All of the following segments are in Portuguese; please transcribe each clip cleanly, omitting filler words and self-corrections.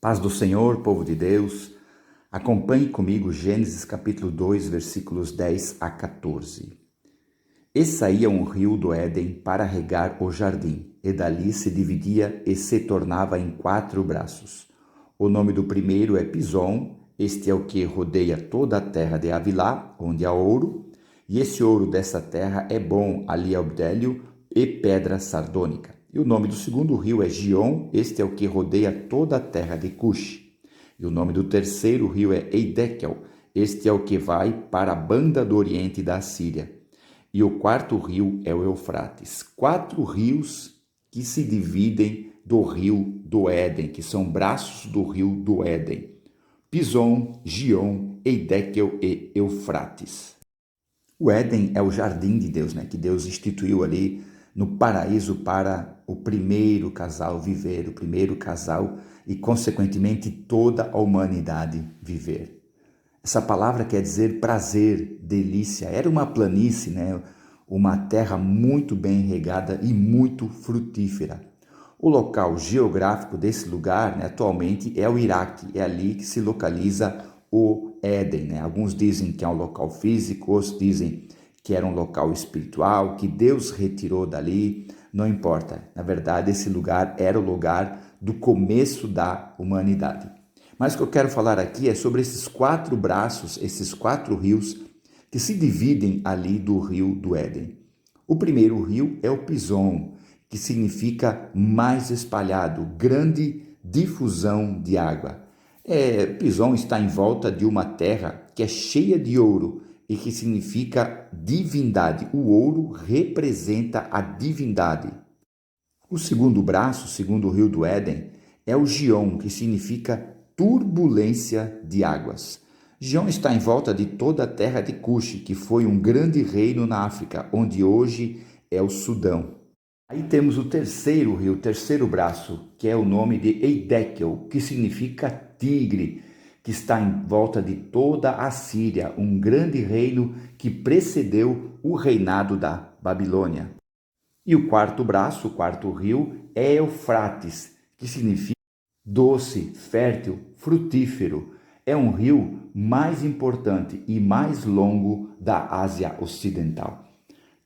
Paz do Senhor, povo de Deus, acompanhe comigo Gênesis capítulo 2, versículos 10 a 14. E saía um rio do Éden para regar o jardim, e dali se dividia e se tornava em 4 braços. O nome do primeiro é Pison, este é o que rodeia toda a terra de Havilá, onde há ouro, e esse ouro dessa terra é bom, ali é o bdélio e pedra sardônica. E o nome do segundo rio é Gion, este é o que rodeia toda a terra de Cush. E o nome do terceiro rio é Eidekel, este é o que vai para a banda do oriente da Síria. E o quarto rio é o Eufrates. 4 rios que se dividem do rio do Éden, que são braços do rio do Éden. Pison, Gion, Eidekel e Eufrates. O Éden é o jardim de Deus, que Deus instituiu ali no paraíso para o primeiro casal viver, o primeiro casal e, consequentemente, toda a humanidade viver. Essa palavra quer dizer prazer, delícia. Era uma planície, uma terra muito bem regada e muito frutífera. O local geográfico desse lugar, atualmente, é o Iraque. É ali que se localiza o Éden. Alguns dizem que é um local físico, outros dizem que era um local espiritual, que Deus retirou dali. Não importa. Na verdade, esse lugar era o lugar do começo da humanidade. Mas o que eu quero falar aqui é sobre esses 4 braços, esses 4 rios que se dividem ali do rio do Éden. O primeiro rio é o Pison, que significa mais espalhado, grande difusão de água. Pison está em volta de uma terra que é cheia de ouro e que significa divindade. O ouro representa a divindade. O segundo braço, segundo o rio do Éden, é o Gion, que significa turbulência de águas. Gion está em volta de toda a terra de Cush, que foi um grande reino na África, onde hoje é o Sudão. Aí temos o terceiro rio, o terceiro braço, que é o nome de Eidekel, que significa tigre, que está em volta de toda a Síria, um grande reino que precedeu o reinado da Babilônia. E o quarto braço, o quarto rio, é Eufrates, que significa doce, fértil, frutífero. É um rio mais importante e mais longo da Ásia Ocidental.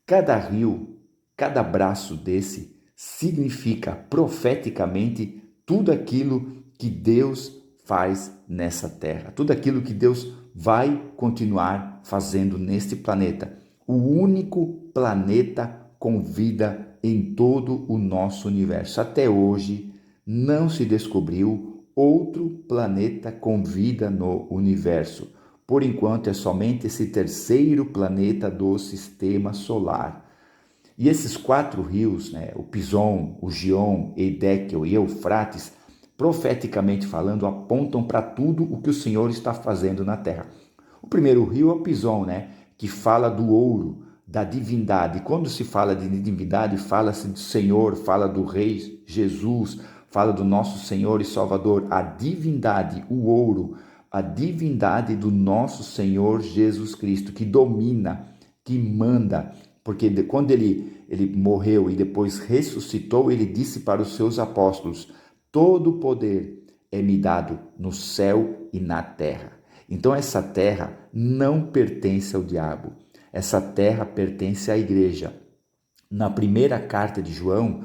Cada rio, cada braço desse significa profeticamente tudo aquilo que Deus faz nessa terra, tudo aquilo que Deus vai continuar fazendo neste planeta. O único planeta com vida em todo o nosso universo. Até hoje, não se descobriu outro planeta com vida no universo. Por enquanto, é somente esse terceiro planeta do sistema solar. E esses 4 rios, o Pison, o Gion, Eidekel e Eufrates, profeticamente falando, apontam para tudo o que o Senhor está fazendo na terra. O primeiro rio é o Pison, que fala do ouro, da divindade. Quando se fala de divindade, fala-se do Senhor, fala do Rei Jesus, fala do nosso Senhor e Salvador. A divindade, o ouro, a divindade do nosso Senhor Jesus Cristo, que domina, que manda. Porque quando ele morreu e depois ressuscitou, ele disse para os seus apóstolos: todo o poder é me dado no céu e na terra. Então essa terra não pertence ao diabo. Essa terra pertence à igreja. Na primeira carta de João,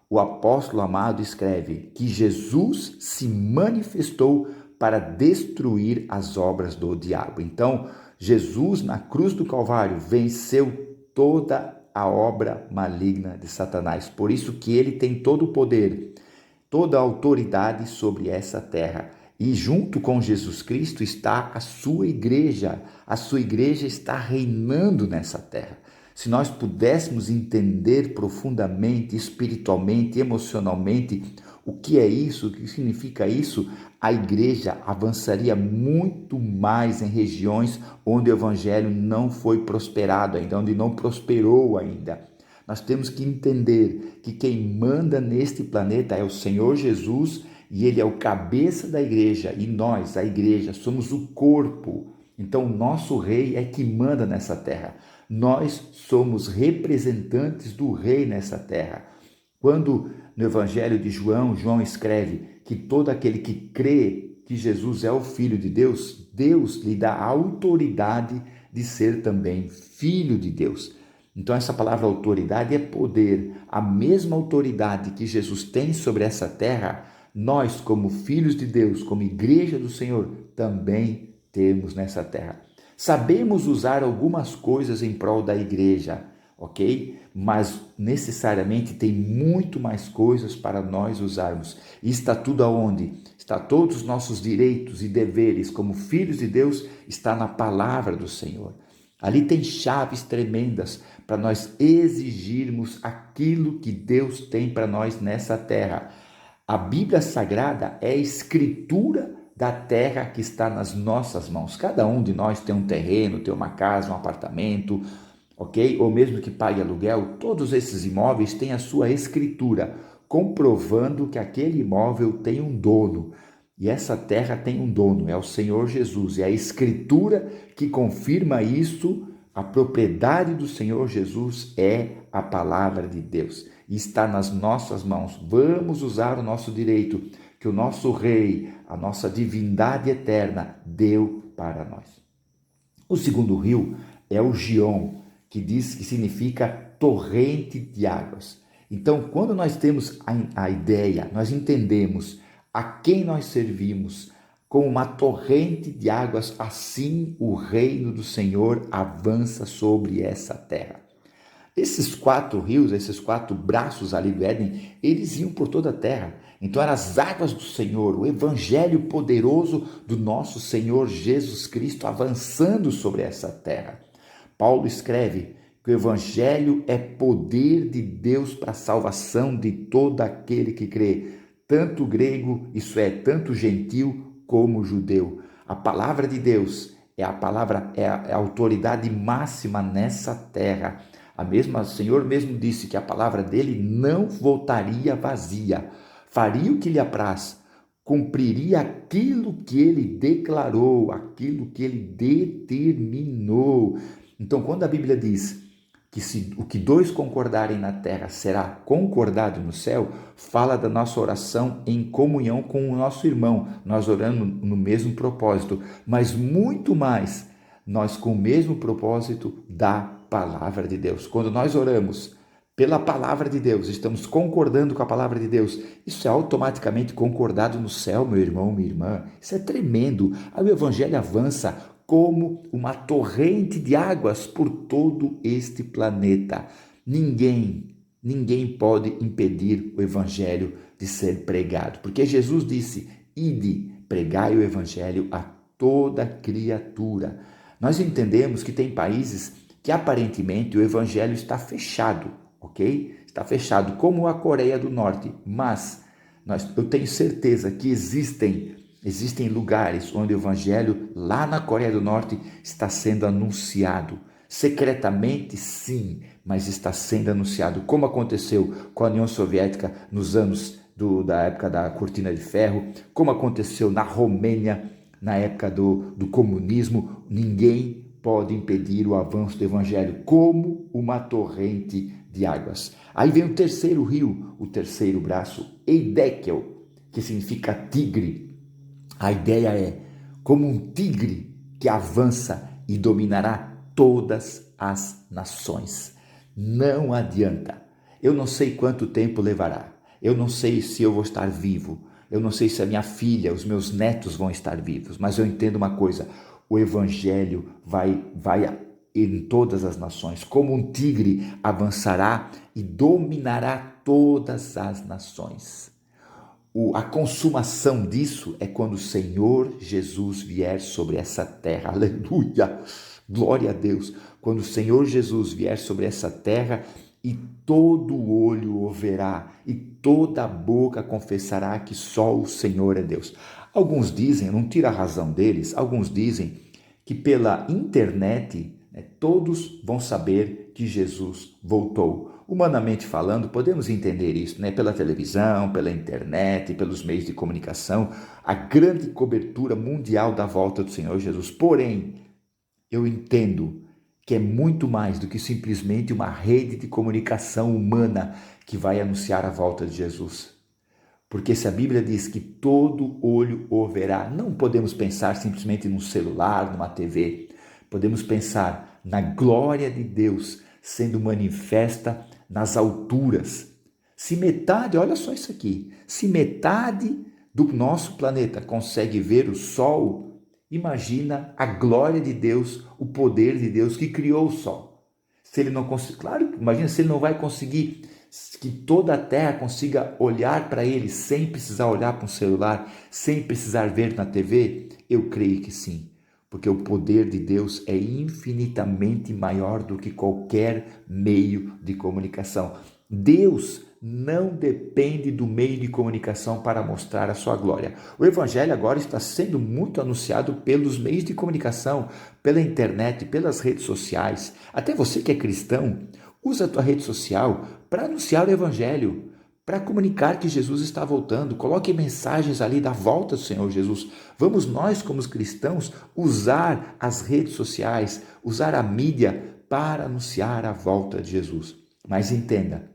o apóstolo amado escreve que Jesus se manifestou para destruir as obras do diabo. Então, Jesus na cruz do Calvário venceu toda a obra maligna de Satanás. Por isso que ele tem todo o poder, toda a autoridade sobre essa terra. E junto com Jesus Cristo está a sua igreja. A sua igreja está reinando nessa terra. Se nós pudéssemos entender profundamente, espiritualmente, emocionalmente, o que é isso, o que significa isso, a igreja avançaria muito mais em regiões onde o evangelho não foi prosperado ainda, onde não prosperou ainda. Nós temos que entender que quem manda neste planeta é o Senhor Jesus e ele é o cabeça da igreja e nós, a igreja, somos o corpo. Então, o nosso rei é que manda nessa terra. Nós somos representantes do rei nessa terra. Quando no Evangelho de João, João escreve que todo aquele que crê que Jesus é o Filho de Deus, Deus lhe dá a autoridade de ser também Filho de Deus. Então essa palavra autoridade é poder, a mesma autoridade que Jesus tem sobre essa terra, nós como filhos de Deus, como igreja do Senhor, também temos nessa terra. Sabemos usar algumas coisas em prol da igreja, ok? Mas necessariamente tem muito mais coisas para nós usarmos. E está tudo aonde? Está todos os nossos direitos e deveres como filhos de Deus, está na palavra do Senhor. Ali tem chaves tremendas para nós exigirmos aquilo que Deus tem para nós nessa terra. A Bíblia Sagrada é a escritura da terra que está nas nossas mãos. Cada um de nós tem um terreno, tem uma casa, um apartamento, ok? Ou mesmo que pague aluguel, todos esses imóveis têm a sua escritura, comprovando que aquele imóvel tem um dono. E essa terra tem um dono, é o Senhor Jesus. E a escritura que confirma isso, a propriedade do Senhor Jesus é a palavra de Deus. E está nas nossas mãos. Vamos usar o nosso direito, que o nosso Rei, a nossa divindade eterna, deu para nós. O segundo rio é o Gion, que significa torrente de águas. Então, quando nós temos a ideia, nós entendemos a quem nós servimos como uma torrente de águas, assim o reino do Senhor avança sobre essa terra. Esses 4 rios, esses 4 braços ali do Éden, eles iam por toda a terra. Então eram as águas do Senhor, o evangelho poderoso do nosso Senhor Jesus Cristo avançando sobre essa terra. Paulo escreve que o evangelho é poder de Deus para a salvação de todo aquele que crê, tanto grego, isso é, tanto gentil como judeu. A palavra de Deus é a autoridade máxima nessa terra. O Senhor mesmo disse que a palavra dele não voltaria vazia, faria o que lhe apraz, cumpriria aquilo que ele declarou, aquilo que ele determinou. Então, quando a Bíblia diz que se o que 2 concordarem na terra será concordado no céu, fala da nossa oração em comunhão com o nosso irmão, nós orando no mesmo propósito, mas muito mais, nós com o mesmo propósito da palavra de Deus. Quando nós oramos pela palavra de Deus, estamos concordando com a palavra de Deus, isso é automaticamente concordado no céu, meu irmão, minha irmã. Isso é tremendo. Aí o evangelho avança como uma torrente de águas por todo este planeta. Ninguém pode impedir o evangelho de ser pregado, porque Jesus disse: ide, pregai o evangelho a toda criatura. Nós entendemos que tem países que aparentemente o evangelho está fechado, ok? Está fechado, como a Coreia do Norte, mas eu tenho certeza que existem lugares onde o evangelho lá na Coreia do Norte está sendo anunciado. Secretamente, sim, mas está sendo anunciado, como aconteceu com a União Soviética nos anos da época da Cortina de Ferro, como aconteceu na Romênia na época do comunismo. Ninguém pode impedir o avanço do evangelho como uma torrente de águas. Aí vem o terceiro rio, o terceiro braço, Eidekel, que significa tigre. A ideia é como um tigre que avança e dominará todas as nações. Não adianta. Eu não sei quanto tempo levará. Eu não sei se eu vou estar vivo. Eu não sei se a minha filha, os meus netos vão estar vivos. Mas eu entendo uma coisa: o evangelho vai em todas as nações. Como um tigre avançará e dominará todas as nações. A consumação disso é quando o Senhor Jesus vier sobre essa terra. Aleluia! Glória a Deus! Quando o Senhor Jesus vier sobre essa terra e todo olho o verá e toda boca confessará que só o Senhor é Deus. Alguns dizem, não tira a razão deles, alguns dizem que pela internet todos vão saber que Jesus voltou. Humanamente falando, podemos entender isso, pela televisão, pela internet, pelos meios de comunicação, a grande cobertura mundial da volta do Senhor Jesus. Porém, eu entendo que é muito mais do que simplesmente uma rede de comunicação humana que vai anunciar a volta de Jesus. Porque se a Bíblia diz que todo olho o verá, não podemos pensar simplesmente num celular, numa TV. Podemos pensar na glória de Deus sendo manifesta nas alturas. Se metade, olha só isso aqui, se metade do nosso planeta consegue ver o Sol, imagina a glória de Deus, o poder de Deus que criou o Sol. Se ele não conseguir, claro, imagina se ele não vai conseguir que toda a terra consiga olhar para ele sem precisar olhar para um celular, sem precisar ver na TV? Eu creio que sim, porque o poder de Deus é infinitamente maior do que qualquer meio de comunicação. Deus não depende do meio de comunicação para mostrar a sua glória. O Evangelho agora está sendo muito anunciado pelos meios de comunicação, pela internet, pelas redes sociais. Até você que é cristão, usa a tua rede social para anunciar o Evangelho, para comunicar que Jesus está voltando. Coloque mensagens ali da volta do Senhor Jesus. Vamos nós, como cristãos, usar as redes sociais, usar a mídia para anunciar a volta de Jesus. Mas entenda,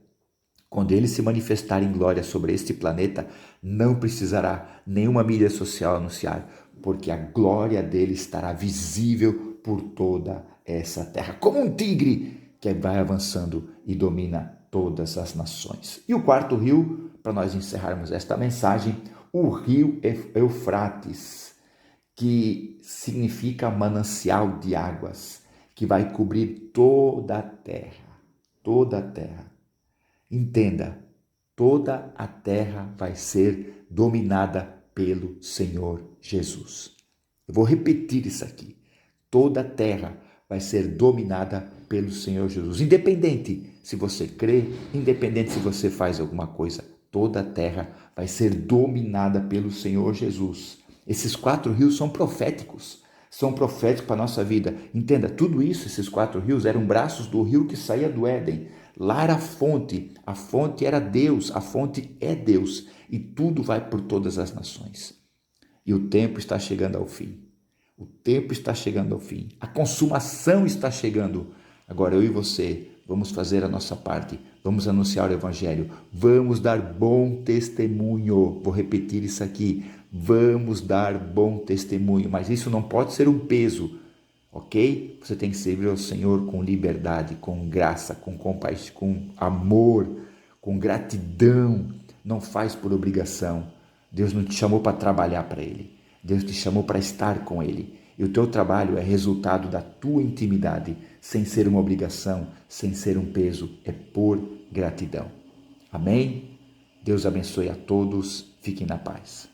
quando ele se manifestar em glória sobre este planeta, não precisará nenhuma mídia social anunciar, porque a glória dele estará visível por toda essa terra, como um tigre que vai avançando e domina todas as nações. E o quarto rio, para nós encerrarmos esta mensagem, o rio Eufrates, que significa manancial de águas, que vai cobrir toda a terra, toda a terra. Entenda, toda a terra vai ser dominada pelo Senhor Jesus. Eu vou repetir isso aqui. Toda a terra vai ser dominada pelo Senhor Jesus. Independente se você crê, independente se você faz alguma coisa, toda a terra vai ser dominada pelo Senhor Jesus. Esses 4 rios são proféticos para a nossa vida. Entenda, tudo isso, esses 4 rios eram braços do rio que saía do Éden. Lá era a fonte era Deus, a fonte é Deus, e tudo vai por todas as nações. E o tempo está chegando ao fim. O tempo está chegando ao fim. A consumação está chegando. Agora eu e você vamos fazer a nossa parte. Vamos anunciar o Evangelho. Vamos dar bom testemunho. Vou repetir isso aqui. Vamos dar bom testemunho. Mas isso não pode ser um peso, ok? Você tem que servir ao Senhor com liberdade, com graça, com compaixão, com amor, com gratidão. Não faz por obrigação. Deus não te chamou para trabalhar para Ele. Deus te chamou para estar com Ele. E o teu trabalho é resultado da tua intimidade, sem ser uma obrigação, sem ser um peso, é por gratidão. Amém? Deus abençoe a todos. Fiquem na paz.